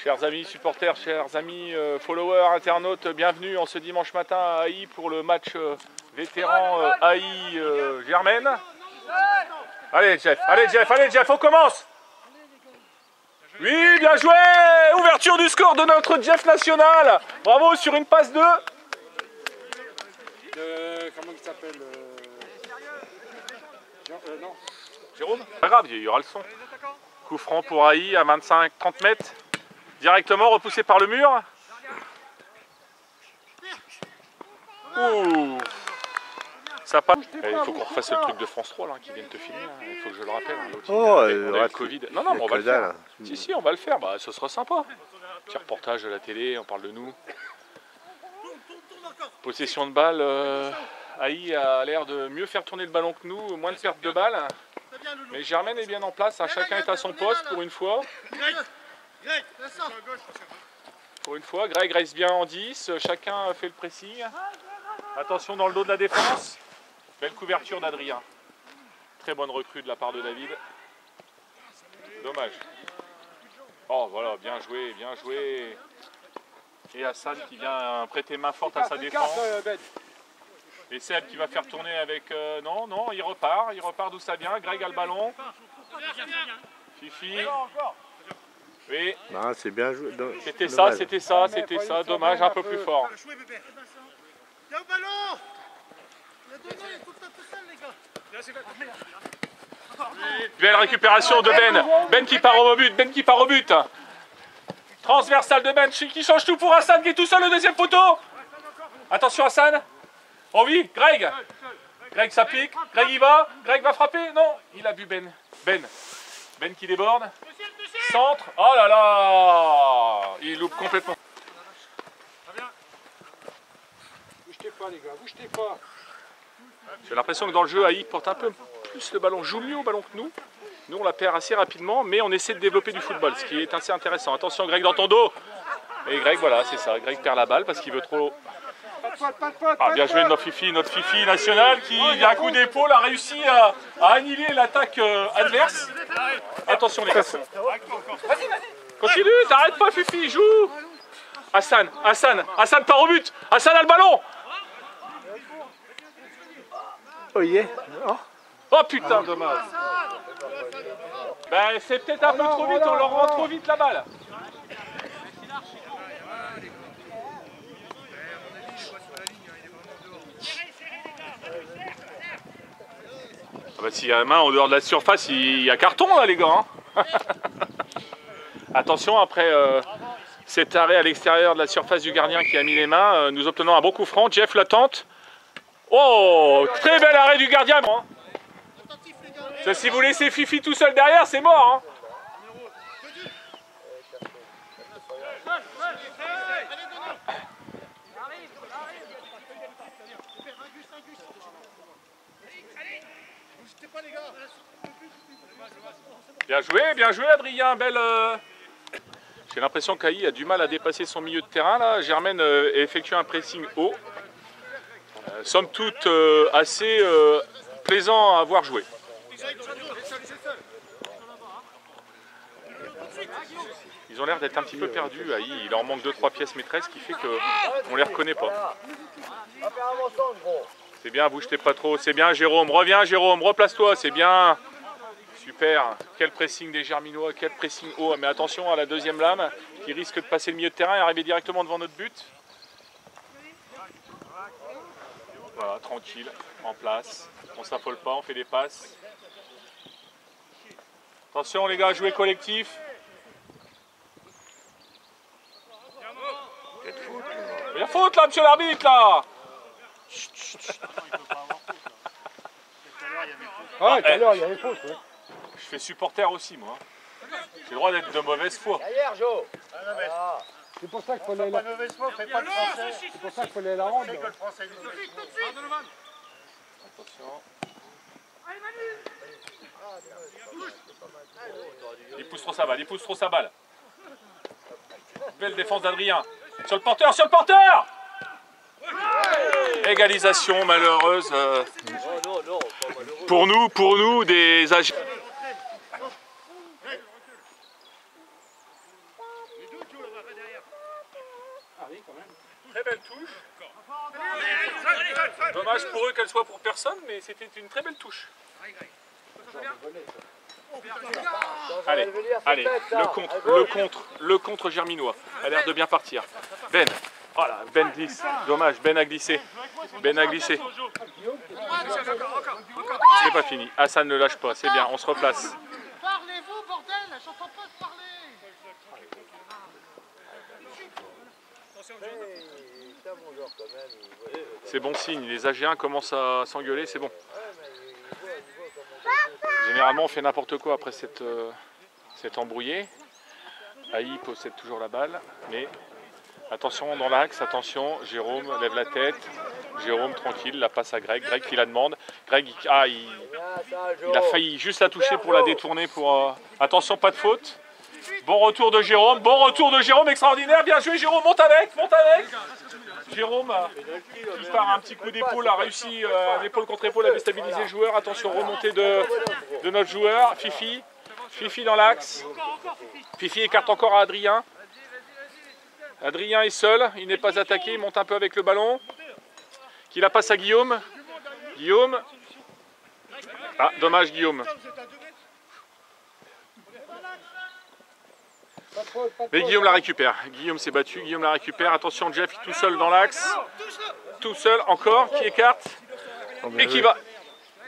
Chers amis supporters, chers amis followers, internautes, bienvenue en ce dimanche matin à Haï pour le match vétéran Haï-Germaine. Allez Jeff, on commence. Oui, bien joué. Ouverture du score de notre Jeff national. Bravo sur une passe de... Comment il s'appelle non. Jérôme. Pas grave, il y aura le son. Coup franc pour Haï à 25-30 mètres. Directement repoussé par le mur. Ouh. Ça passe. Il faut qu'on refasse le truc de France 3 là, qui vient de te filmer. Hein. Il faut que je le rappelle. Hein, on a eu le Covid. Non, mais on va le faire. Si, on va le faire. Bah, ce sera sympa. Petit reportage de la télé, on parle de nous. Possession de balle. Haï a l'air de mieux faire tourner le ballon que nous, moins de perte de balle. Mais Germaine est bien en place. Hein. Chacun est à son poste pour une fois. Pour une fois, Greg reste bien en 10, chacun fait le pressing. Attention dans le dos de la défense. Belle couverture d'Adrien. Très bonne recrue de la part de David. Dommage. Oh voilà, bien joué, bien joué. Et Hassan qui vient prêter main forte à sa défense. Et Seb qui va faire tourner avec... non, il repart d'où ça vient. Greg a le ballon. Fifi. Oui. C'est bien joué. C'était ça. Dommage, un peu plus fort. Il y a au ballon. Il y a deux mains, il faut que tu tout seul, les gars. Belle récupération de Ben. Ben qui part au but. Transversal de Ben qui change tout pour Hassan qui est tout seul au deuxième poteau. Attention Hassan. Oh oui, Greg. Greg s'applique. Greg y va. Greg va frapper. Non, il a vu Ben. Ben qui déborde. Centre. Oh là là. Il loupe complètement. Bougez pas les gars, bougez pas. J'ai l'impression que dans le jeu, Haï porte un peu plus le ballon, joue mieux au ballon que nous. Nous, on la perd assez rapidement, mais on essaie de développer du football, ce qui est assez intéressant. Attention, Greg, dans ton dos. Et Greg, voilà, c'est ça. Greg perd la balle parce qu'il veut trop... Ah, bien joué de notre Fifi nationale qui, d'un coup d'épaule, a réussi à annihiler l'attaque adverse. Attention, les garçons. Continue, t'arrêtes pas, Fifi, joue. Hassan part au but. Hassan a le ballon. Oh yeah. Oh putain, dommage. Ben, c'est peut-être un peu trop vite, on leur rend trop vite la balle. Ah bah, s'il y a une main en dehors de la surface, il y a carton là les gars. Hein. Attention, après cet arrêt à l'extérieur de la surface du gardien qui a mis les mains, nous obtenons un bon coup franc. Jeff la tente. Oh, très bel arrêt du gardien. Ça, si vous laissez Fifi tout seul derrière, c'est mort. Hein. Bien joué Adrien, belle... J'ai l'impression qu'Haï a du mal à dépasser son milieu de terrain là. Germaine effectue un pressing haut. Somme toute assez plaisant à voir jouer. Ils ont l'air d'être un petit peu perdus, Haï. Il leur manque 2-3 pièces maîtresses qui fait qu'on ne les reconnaît pas. C'est bien, bouge-toi pas trop. C'est bien Jérôme, reviens Jérôme, replace-toi, c'est bien. Super, quel pressing des Germinois, quel pressing haut. Mais attention à la deuxième lame qui risque de passer le milieu de terrain et arriver directement devant notre but. Voilà, tranquille, en place. On s'affole pas, on fait des passes. Attention les gars, jouer collectif. Il y a faute là, monsieur l'arbitre là. Ah, tout à l'heure, il y avait faute. Ouais. Je fais supporter aussi, moi. J'ai le droit d'être de mauvaise foi. Derrière, Jo. C'est pour ça qu'il fallait la... C'est pour ça qu'il fallait la rendre. Attention. Il pousse trop sa balle, Belle défense d'Adrien. Sur le porteur, Égalisation malheureuse. Pour nous, des agents. belle touche. Dommage pour eux qu'elle soit pour personne, mais c'était une très belle touche. Allez, allez, le contre germinois a l'air de bien partir. Ben, voilà, Ben glisse. Dommage, Ben a glissé. Ben a glissé. C'est pas fini. Hassan ne lâche pas, c'est bien, on se replace. Parlez-vous, bordel, j'entends pas parler. C'est bon signe, les AG1 commencent à s'engueuler, c'est bon. Généralement on fait n'importe quoi après cette embrouillée. Aïe possède toujours la balle, mais attention dans l'axe, attention, Jérôme lève la tête. Jérôme tranquille, la passe à Greg, Greg qui la demande. Greg, il a failli juste la toucher pour la détourner. Attention, pas de faute. Bon retour de Jérôme, extraordinaire, bien joué Jérôme, monte avec. Jérôme, qui par un petit coup d'épaule, a réussi l'épaule contre épaule à déstabiliser le joueur. Attention, remontée de notre joueur, Fifi. Fifi dans l'axe. Fifi écarte encore à Adrien. Adrien est seul, il n'est pas attaqué, il monte un peu avec le ballon. Qui la passe à Guillaume. Guillaume. Ah, dommage Guillaume. Mais Guillaume la récupère. Guillaume s'est battu, Guillaume la récupère. Attention, Jeff tout seul dans l'axe. Tout seul encore, qui écarte. Et qui va,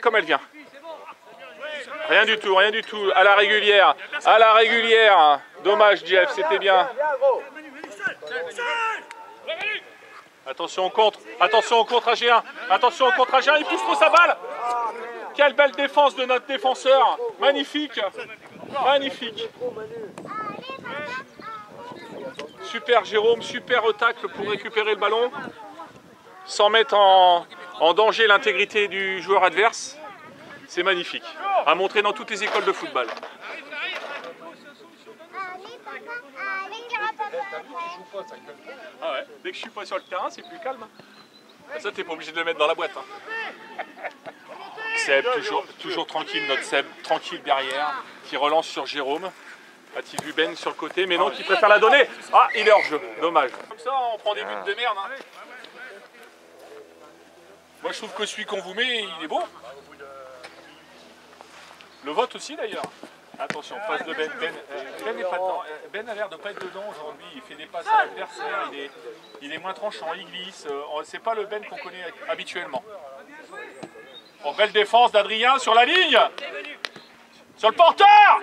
comme elle vient. Rien du tout, rien du tout. À la régulière. À la régulière. Dommage Jeff, c'était bien. Attention au contre AG1. Attention au contre AG1, il pousse trop sa balle. Quelle belle défense de notre défenseur. Magnifique. Magnifique. Super Jérôme, super tacle pour récupérer le ballon. Sans mettre en danger l'intégrité du joueur adverse. C'est magnifique. À montrer dans toutes les écoles de football. Ah ouais, dès que je suis pas sur le terrain, c'est plus calme. Ça, t'es pas obligé de le mettre dans la boîte. Hein. Seb, toujours tranquille, notre Seb, tranquille derrière, qui relance sur Jérôme. A-t-il vu Ben sur le côté, mais non, qui préfère la donner. Ah, il est hors jeu, dommage. Comme ça, on prend des buts de merde. Hein. Moi, je trouve que celui qu'on vous met, il est beau. Le vote aussi, d'ailleurs. Attention, passe de Ben. Ben n'est pas dedans. Ben a l'air de ne pas être dedans aujourd'hui. Il fait des passes à l'adversaire. Il est moins tranchant. Il glisse. C'est pas le Ben qu'on connaît habituellement. Bon, belle défense d'Adrien sur la ligne. Sur le porteur.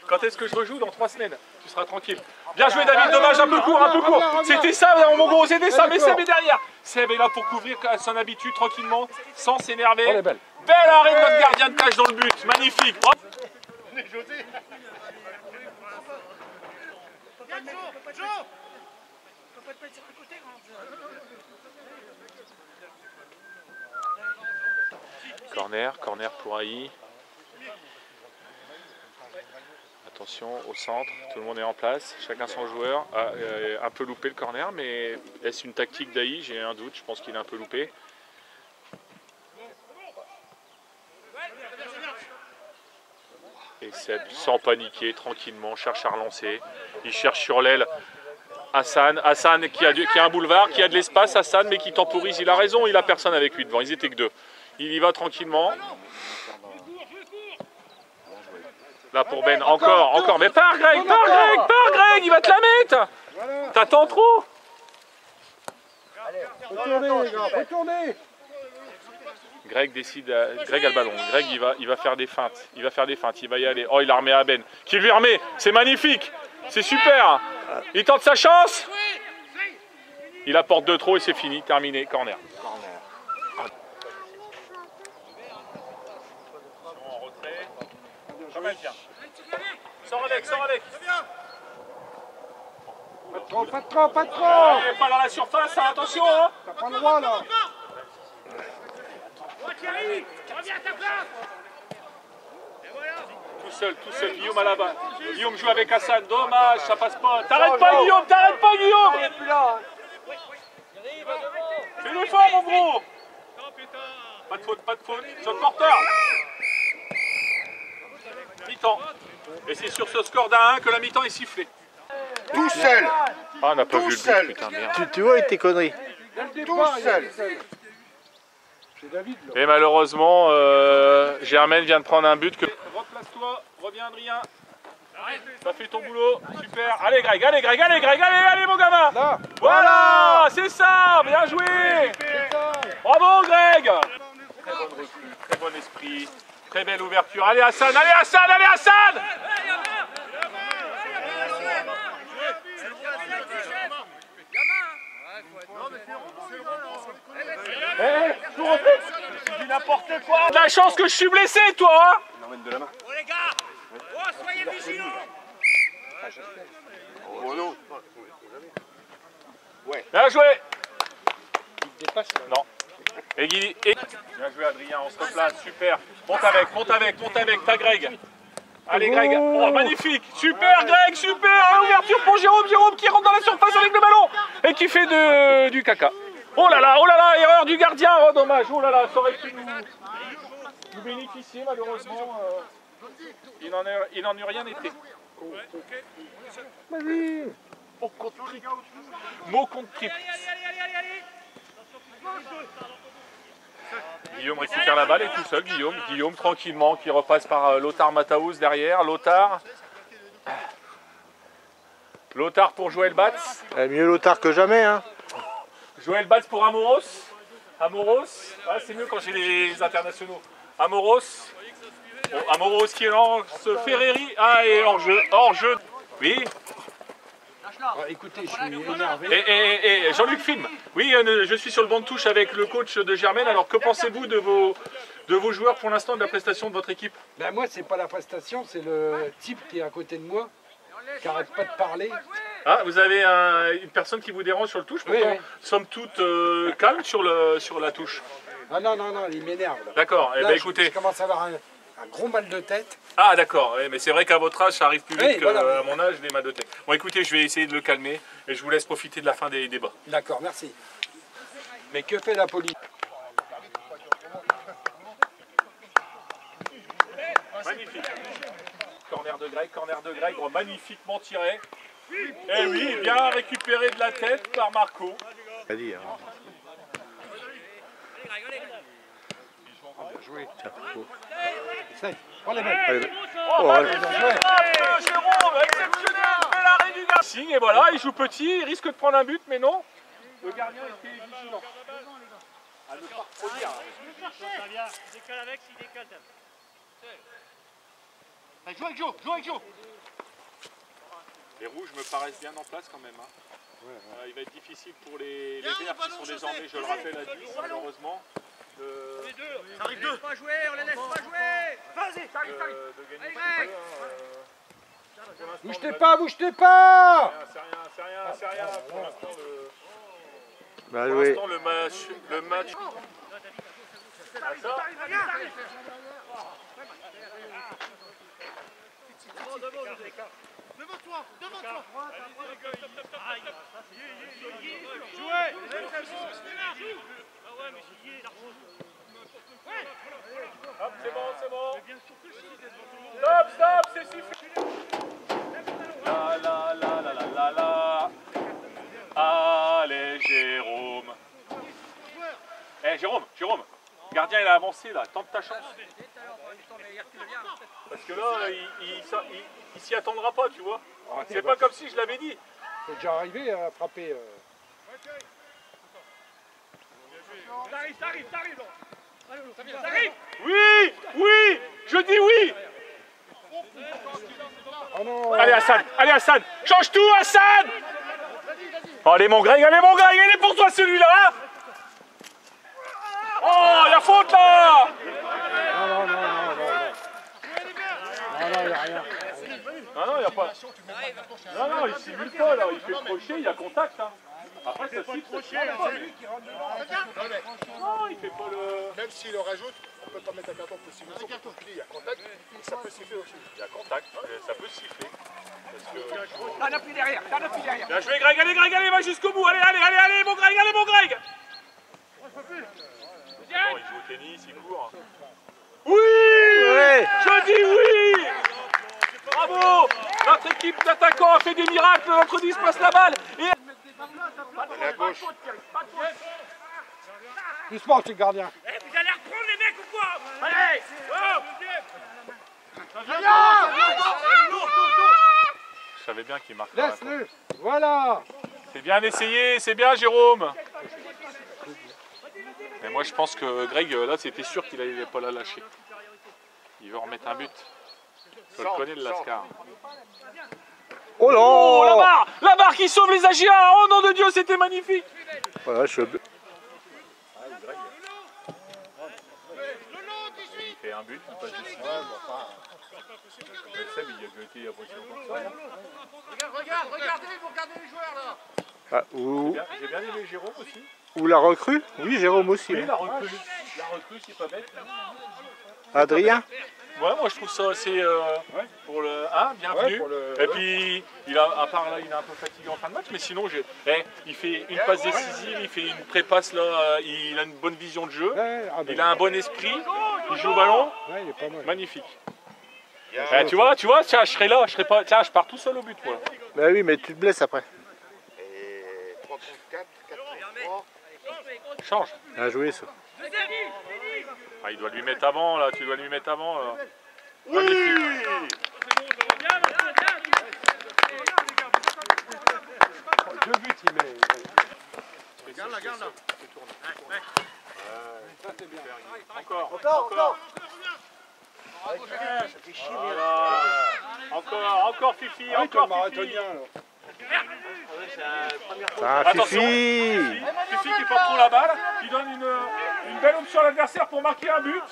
Quand est-ce que je rejoue? Dans 3 semaines. Tu seras tranquille. Bien joué David, dommage, un peu court, un peu court. C'était ça mon gros, c'était ça, mais Seb est derrière. Seb est là pour couvrir à son habitude, tranquillement, sans s'énerver. Belle arrêt de notre gardien de cage dans le but, magnifique. On est José. Corner pour Aïe. Attention au centre, tout le monde est en place, chacun son joueur. Un peu loupé le corner, mais est-ce une tactique d'Aïe? J'ai un doute, je pense qu'il est un peu loupé. Et Seb, sans paniquer, tranquillement, cherche à relancer. Il cherche sur l'aile Hassan qui a un boulevard, qui a de l'espace, Hassan, mais qui temporise. Il a raison, il a personne avec lui devant, ils étaient que 2. Il y va tranquillement. Là pour Ben, encore, mais pars Greg, il va te la mettre. T'attends trop. Retournez. Greg décide, Greg a le ballon, Greg il va faire des feintes, il va y aller. Oh, il a remis à Ben, qui lui remet, c'est magnifique, c'est super. Il tente sa chance. Il apporte 2 trop et c'est fini, terminé, corner. En retrait, comme elle vient. Sors avec. Pas trop. Allez, pas dans la surface, hein, attention. Hein. T'as pas le droit là. Reviens à ta place. Tout seul, Guillaume à la balle. Guillaume joue avec Hassan, dommage, ça passe pas. T'arrêtes pas Guillaume. Fais l'effort mon gros. Pas de faute. Sur le porteur. Mi-temps. Et c'est sur ce score d'1 que la mi-temps est sifflée. Tout seul. Ah, on n'a pas Tout vu le seul. but, putain, merde. Tu vois avec tes conneries. Tout seul. C'est David là. Et malheureusement, Germaine vient de prendre un but que... Replace-toi, reviens Adrien. Ça fait ton boulot, super. Allez Greg, allez Greg, allez Greg, allez mon gamin. Là. Voilà, c'est ça, bien joué. Bravo Greg. Très bonne recrue, très bon esprit, très belle ouverture. Allez Hassan, allez Hassan, allez Hassan. Tu dis n'importe quoi. De la chance que je suis blessé, toi, hein. Oh les gars, oh, soyez vigilants. Oh non. Bien joué. Il dépasse là. Non. Et Guy, et... Bien joué Adrien, on se replace, super. Monte avec, t'as Greg. Allez Greg, oh, magnifique, super Greg, super. Ouverture pour Jérôme qui rentre dans la surface avec le ballon et qui fait du caca. Oh là là, erreur du gardien, oh dommage, oh là là, ça aurait pu nous bénéficier malheureusement. Il n'en eut rien été. Vas-y. Mot contre triple. Mot contre triple. Guillaume récupère la balle et tout seul, Guillaume tranquillement qui repasse par Lothar Matthaus derrière. Lothar pour Joël Batz. Mieux Lothar que jamais, hein. Joël Batz pour Amoros. Ah, c'est mieux quand j'ai les internationaux. Amoros. Bon, Amoros qui lance Ferreri. Ah, et hors-jeu. Oui. Écoutez, je suis énervé. Et Jean-Luc Film. Oui, je suis sur le banc de touche avec le coach de Germaine. Alors, que pensez-vous de vos joueurs pour l'instant, de la prestation de votre équipe? Ben moi, c'est pas la prestation, c'est le type qui est à côté de moi, qui arrête pas de parler. Ah, vous avez une personne qui vous dérange sur le touche, pourtant, Oui. somme toute calme sur la touche. Ah non, il m'énerve. D'accord, eh Là, ben je écoutez. commence à avoir un gros mal de tête. Ah d'accord, mais c'est vrai qu'à votre âge, ça arrive plus vite Oui, qu'à voilà. mon âge, les mal de tête. Bon écoutez, je vais essayer de le calmer et je vous laisse profiter de la fin des débats. D'accord, merci. Mais que fait la police? Magnifique. Corner de Greg, oh, magnifiquement tiré. Et oui, bien récupéré de la tête par Marco. Vas-y, hein. Bien joué. Tiens, faut- Essaye. Prends les balles. Allez, Oh, ouais. Jérôme, exceptionnel, bel arrêt du gardien. Et voilà, il joue petit, il risque de prendre un but, mais non. Le gardien était vigilant. À ne pas reproduire. Décale avec, s'il décale. Joue avec Joe. Les rouges me paraissent bien en place quand même. Hein. Il va être difficile pour les verts qui sont désormais, je le rappelle, à 10 malheureusement. Ça arrive deux. Pas jouer, on les laisse pas jouer. Vas-y, t'arrives. De gagner. Bougez pas. C'est rien. Pour l'instant, Bien joué. le match. Ah, ça. Devant toi. Hop, c'est bon. Stop, c'est sifflé. La. Allez, Jérôme. Jérôme. Gardien, il a avancé là. Tente ta chance. Parce que là, il s'y attendra pas, tu vois. C'est pas comme si je l'avais dit. C'est déjà arrivé à frapper. T'arrives. Oui, je dis oui. Oh non. Allez Hassan, change tout Hassan. Allez mon Greg, il est pour toi celui-là. Oh, la faute là. Non, il n'y a rien. Non, il n'y a pas. Non, il simule pas là, il fait le crochet, il y a contact. Hein. Après ça siffle. Non, il fait pas le... Même s'il le rajoute, on peut pas mettre un carton pour simuler. Il y a contact, ça peut siffler aussi. Il y a contact, ça peut siffler. Parce que... T'en as plus derrière. Bien joué Greg, allez, va jusqu'au bout. Allez, mon Greg. Oh, il joue au tennis, il court. Oui, Ouais. je dis oui. Bravo! Notre équipe d'attaquants a fait des miracles, notre 10 passe la balle. Et... La gauche. Doucement, c'est le gardien. Vous allez reprendre les mecs ou quoi? Allez! Je savais bien qu'il marque. Laisse-le. Voilà. C'est bien essayé, c'est bien Jérôme. Mais moi je pense que Greg, là c'était sûr qu'il n'allait pas la lâcher. Il veut remettre un but. Je le connais le Lascar. Oh là Oh la barre qui sauve les Agiens. Oh nom de Dieu, c'était magnifique. Voilà, Il fait un but, il passe ici. Seb, il a été il y a pas si longtemps que ça. Regardez, vous regardez les joueurs là. Ah, J'ai bien aimé Jérôme aussi. ou la recrue. Oui, Jérôme aussi. Oui, hein. la recrue c'est pas bête. Adrien. Ouais, moi je trouve ça assez pour le bienvenue. Ouais, pour le- Et puis il a, à part là, il est un peu fatigué en fin de match, mais sinon il fait une passe décisive, il fait une prépasse là, il a une bonne vision de jeu, Ouais, ah ben, il a un bon esprit, il joue au ballon, ouais, il est pas mal. magnifique. Tu vois, tiens, je serai là, je serai pas, tiens, je pars tout seul au but moi. Bah oui, mais tu te blesses après. Et 3 contre 4, 4 contre 3. Change. Bien joué ça. Ah, il doit lui mettre avant là, tu dois lui mettre avant là. Magnifique. Deux buts, il met. Garde là. Ça, c'est bien. Encore. Voilà. Encore Fifi, Ah, encore comme Fifi. marathonien, là. Ah, Attention. Fifi. Fifi qui porte trop la balle, qui donne une belle option à l'adversaire pour marquer un but.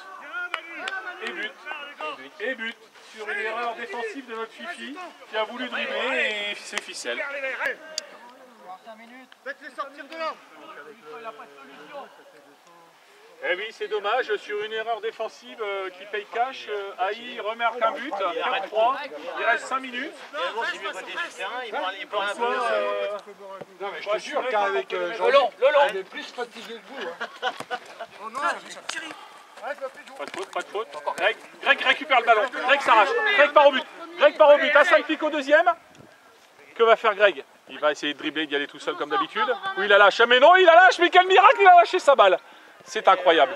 Et but sur une erreur défensive de notre Fifi qui a voulu dribbler et c'est ficelle. Faites-les sortir de là. Eh oui, c'est dommage, sur une erreur défensive qui paye cash, Haï remarque un but, 4-3, il reste 5 minutes. Non, mais je te jure qu'avec Jean, on est plus fatigué que vous. Hein. Pas de faute. Greg récupère le ballon, Greg s'arrache, Greg part au but, Hassan pique au deuxième. Que va faire Greg? Il va essayer de dribbler, d'y aller tout seul comme d'habitude. Ou il la lâche, mais non, il la lâche, mais quel miracle, il a lâché sa balle. C'est incroyable.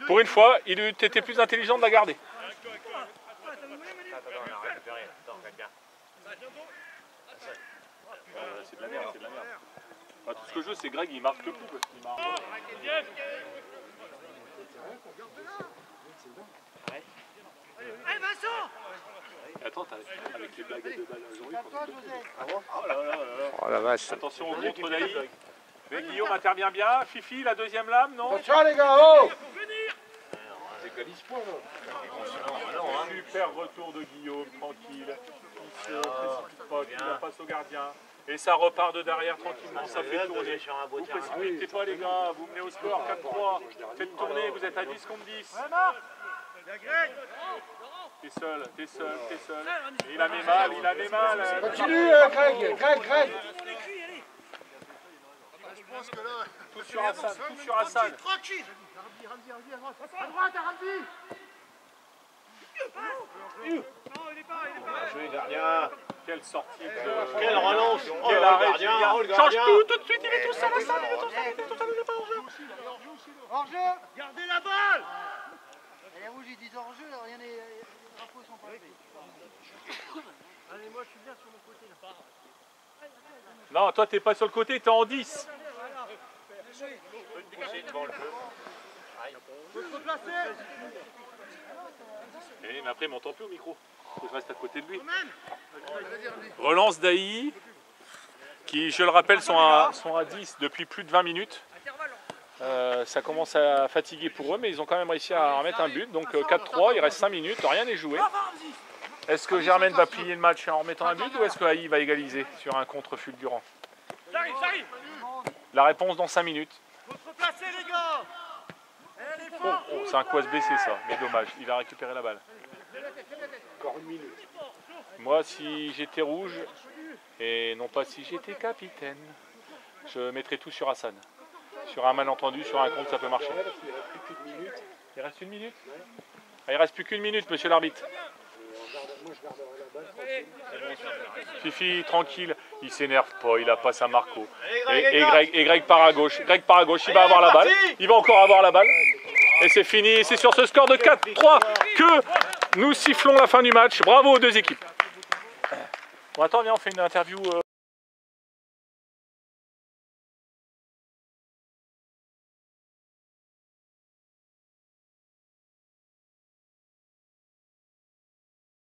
Pour une fois, il eût été plus intelligent de la garder. C'est de la merde, Bah, tout ce que je veux, c'est Greg, il marque le coup. Parce qu'il marque. Allez Vincent. Attends, avec les blagues de balles aujourd'hui. Oh la vache. Attention au contre d'Aïe. Mais Guillaume intervient bien. Fifi, la deuxième lame, non? Attention, les gars, oh! Décalise pas, là. Super retour de Guillaume, tranquille. Il se précipite pas, il la passe au gardien. Et ça repart de derrière tranquillement, ça fait tourner. Vous précipitez pas les gars, vous menez au score 4-3. Faites tourner, vous êtes à 10 contre 10. T'es seul. Et il a mis mal, Continue, Greg. Je pense que là. Tout sur Hassan. Tranquille. À droite, Ramzi. Non, il est pas. Jouer gardien. Quelle sortie de... Quelle relance. Quel arrêt, gardien. change tout de suite, il est tout seul à ça, il est pas en jeu. Hors-jeu. Gardez la balle. Les rouges ils disent hors-jeu, rien n'est. Les drapeaux sont pas levés. Allez, moi je suis bien sur mon côté là. Non, toi t'es pas sur le côté, t'es en 10. Faut se replacer. Mais après, il m'entend plus au micro. Faut que je reste à côté de lui. Relance d'Aï, qui, je le rappelle, sont à 10 depuis plus de 20 minutes. Ça commence à fatiguer pour eux, mais ils ont quand même réussi à remettre un but. Donc 4-3, il reste 5 minutes, rien n'est joué. Est-ce que Germaine va plier le match en remettant un but ou est-ce que Haï va égaliser sur un contre fulgurant? J'arrive. La réponse dans 5 minutes. Faut se replacer les gars. Oh, c'est un coup à se baisser ça, mais dommage, il a récupéré la balle. Encore une minute. Moi, si j'étais rouge, et non pas si j'étais capitaine, je mettrais tout sur Hassan. Sur un malentendu, sur un compte, ça peut marcher. Il reste une minute. Ah, il reste plus qu'une minute, monsieur l'arbitre. Fifi, tranquille, il s'énerve pas, il a pas sa Marco. Et Greg part à gauche. Greg part à gauche, il va avoir la balle. Il va encore avoir la balle. Et c'est fini. Et c'est sur ce score de 4-3 que nous sifflons la fin du match. Bravo aux deux équipes. Bon, attends, viens, on fait une interview.